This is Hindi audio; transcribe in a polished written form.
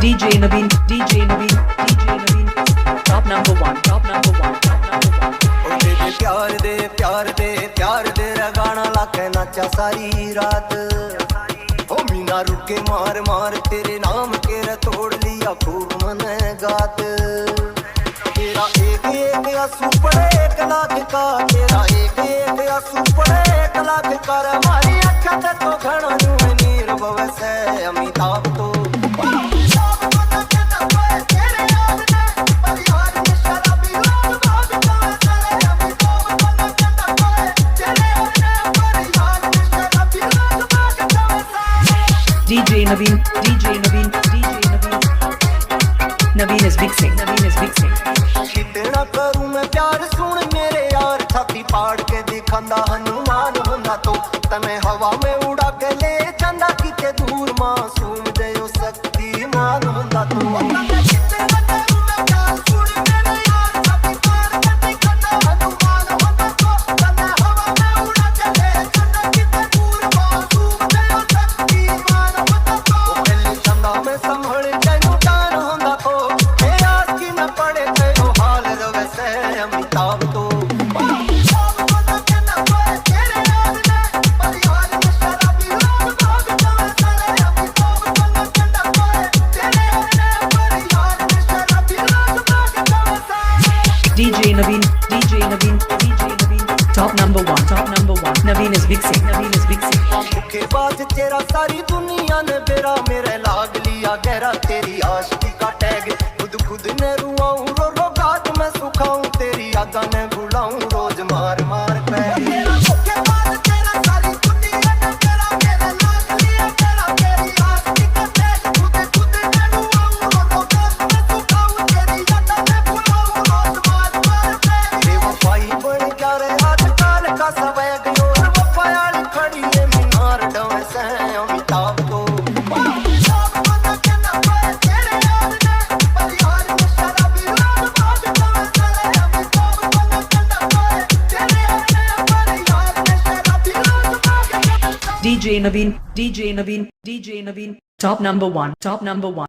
DJ Naveen, DJ Naveen, DJ Naveen, top number one, top number one, top number one. ओ तेरे प्यार दे गाना लाके नाचा सारी रात। ओ मीना रुके मार मार तेरे नाम के रे तोड़ लिया खूब मन गात। तेरा एक एक आंसू पड़े 1 लाख का, तेरा एक एक आंसू पड़े 1 लाख का। हमारी अखा ते तो घणो न्यू नीर बवसे अमिताभ तो DJ Naveen, DJ Naveen, DJ Naveen. Naveen is mixing, Naveen is mixing. कितना करूं मैं प्यार सुन मेरे यार, छाती पाड़ के दिखांदा हनुमान हुंदा तो तने हवा में उड़ा के ले जांदा किते दूर मासूम जयो शक्तिमान हुंदा तो। DJ Naveen, DJ Naveen, DJ Naveen, top number one, top number one. Naveen is mixing, Naveen is mixing. के बाद तेरा सारी दुनिया ने बेरा मेरे लाग लिया गहरा, तेरी आशिकी का टैग खुद खुद ने रुआऊं रो रो गात मैं सुखाऊं, तेरी यादां ने भुलाऊं रोज मार मार peg. DJ Naveen, DJ Naveen, DJ Naveen, top number one, top number one.